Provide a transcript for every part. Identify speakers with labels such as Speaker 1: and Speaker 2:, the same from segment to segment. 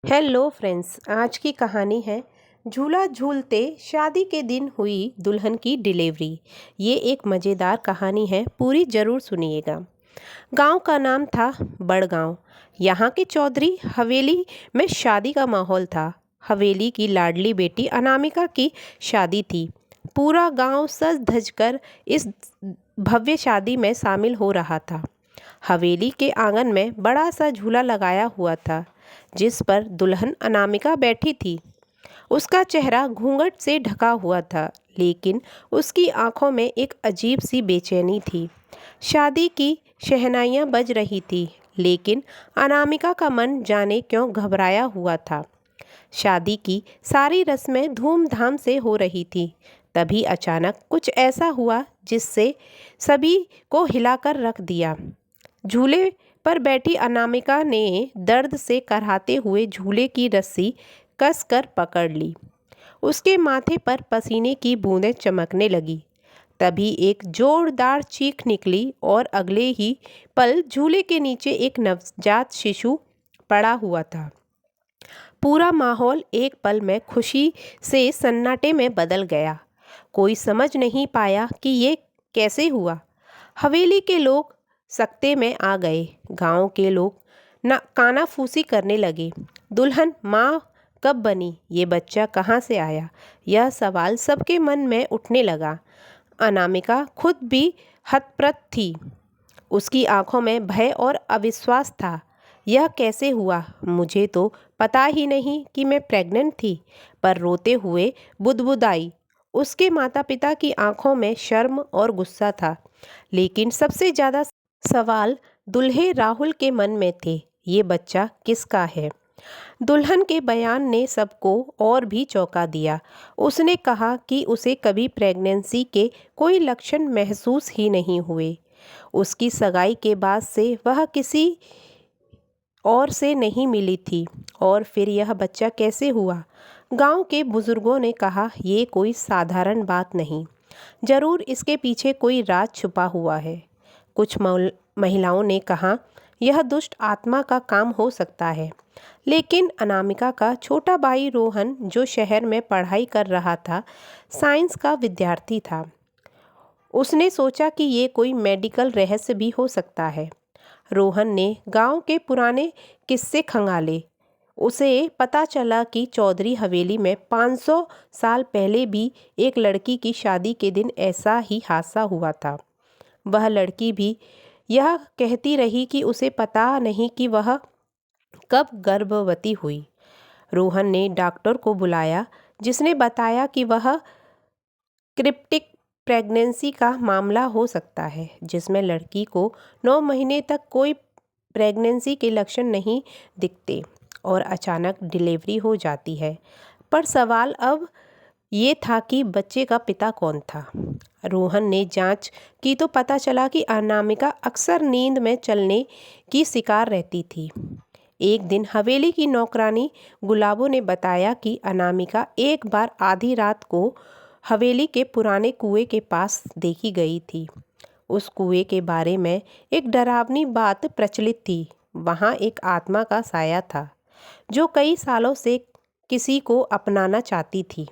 Speaker 1: Hello friends, आज की कहानी है झूला झूलते शादी के दिन हुई दुल्हन की डिलीवरी। ये एक मज़ेदार कहानी है, पूरी ज़रूर सुनिएगा। गांव का नाम था बड़गांव। यहाँ के चौधरी हवेली में शादी का माहौल था। हवेली की लाडली बेटी अनामिका की शादी थी। पूरा गांव सज धज कर इस भव्य शादी में शामिल हो रहा था। हवेली के आंगन में बड़ा सा झूला लगाया हुआ था, जिस पर दुल्हन अनामिका बैठी थी। उसका चेहरा घूंघट से ढका हुआ था, लेकिन उसकी आंखों में एक अजीब सी बेचैनी थी। शादी की शहनाइयाँ बज रही थी, लेकिन अनामिका का मन जाने क्यों घबराया हुआ था। शादी की सारी रस्में धूमधाम से हो रही थी। तभी अचानक कुछ ऐसा हुआ जिससे सभी को हिलाकर रख दिया। झूले पर बैठी अनामिका ने दर्द से कराहते हुए झूले की रस्सी कसकर पकड़ ली। उसके माथे पर पसीने की बूंदें चमकने लगी। तभी एक जोरदार चीख निकली और अगले ही पल झूले के नीचे एक नवजात शिशु पड़ा हुआ था। पूरा माहौल एक पल में खुशी से सन्नाटे में बदल गया। कोई समझ नहीं पाया कि ये कैसे हुआ। हवेली के लोग सकते में आ गए। गांव के लोग कानाफूसी करने लगे। दुल्हन माँ कब बनी? ये बच्चा कहाँ से आया? यह सवाल सबके मन में उठने लगा। अनामिका खुद भी हतप्रभ थी। उसकी आंखों में भय और अविश्वास था। यह कैसे हुआ? मुझे तो पता ही नहीं कि मैं प्रेग्नेंट थी, पर रोते हुए बुदबुदाई। उसके माता पिता की आंखों में शर्म और गुस्सा था, लेकिन सबसे ज़्यादा सवाल दुल्हे राहुल के मन में थे। ये बच्चा किसका है? दुल्हन के बयान ने सबको और भी चौंका दिया। उसने कहा कि उसे कभी प्रेगनेंसी के कोई लक्षण महसूस ही नहीं हुए। उसकी सगाई के बाद से वह किसी और से नहीं मिली थी, और फिर यह बच्चा कैसे हुआ? गांव के बुजुर्गों ने कहा, ये कोई साधारण बात नहीं, जरूर इसके पीछे कोई राज छुपा हुआ है। कुछ महिलाओं ने कहा, यह दुष्ट आत्मा का काम हो सकता है। लेकिन अनामिका का छोटा भाई रोहन, जो शहर में पढ़ाई कर रहा था, साइंस का विद्यार्थी था, उसने सोचा कि ये कोई मेडिकल रहस्य भी हो सकता है। रोहन ने गांव के पुराने किस्से खंगाले। उसे पता चला कि चौधरी हवेली में 500 साल पहले भी एक लड़की की शादी के दिन ऐसा ही हादसा हुआ था। वह लड़की भी यह कहती रही कि उसे पता नहीं कि वह कब गर्भवती हुई। रोहन ने डॉक्टर को बुलाया, जिसने बताया कि वह क्रिप्टिक प्रेगनेंसी का मामला हो सकता है, जिसमें लड़की को 9 महीने तक कोई प्रेगनेंसी के लक्षण नहीं दिखते और अचानक डिलीवरी हो जाती है। पर सवाल अब ये था कि बच्चे का पिता कौन था। रोहन ने जांच की तो पता चला कि अनामिका अक्सर नींद में चलने की शिकार रहती थी। एक दिन हवेली की नौकरानी गुलाबो ने बताया कि अनामिका एक बार आधी रात को हवेली के पुराने कुएं के पास देखी गई थी। उस कुएं के बारे में एक डरावनी बात प्रचलित थी। वहाँ एक आत्मा का साया था, जो कई सालों से किसी को अपनाना चाहती थी।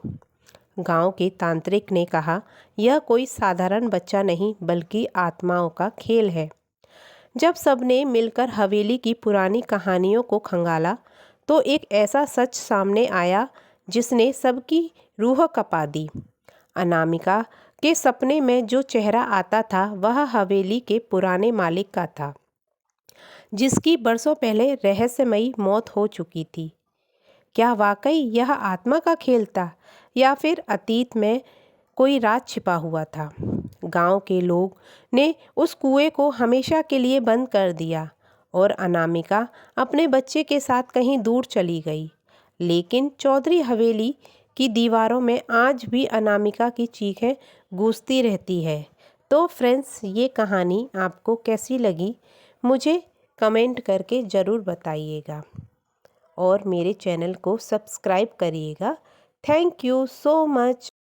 Speaker 1: गांव के तांत्रिक ने कहा, यह कोई साधारण बच्चा नहीं, बल्कि आत्माओं का खेल है। जब सबने मिलकर हवेली की पुरानी कहानियों को खंगाला, तो एक ऐसा सच सामने आया जिसने सबकी रूह कँपा दी। अनामिका के सपने में जो चेहरा आता था, वह हवेली के पुराने मालिक का था, जिसकी बरसों पहले रहस्यमयी मौत हो चुकी थी। क्या वाकई यह आत्मा का खेल था, या फिर अतीत में कोई राज छिपा हुआ था? गांव के लोग ने उस कुएं को हमेशा के लिए बंद कर दिया और अनामिका अपने बच्चे के साथ कहीं दूर चली गई। लेकिन चौधरी हवेली की दीवारों में आज भी अनामिका की चीखें गूंजती रहती है। तो फ्रेंड्स, ये कहानी आपको कैसी लगी, मुझे कमेंट करके ज़रूर बताइएगा और मेरे चैनल को सब्सक्राइब करिएगा। Thank you so much.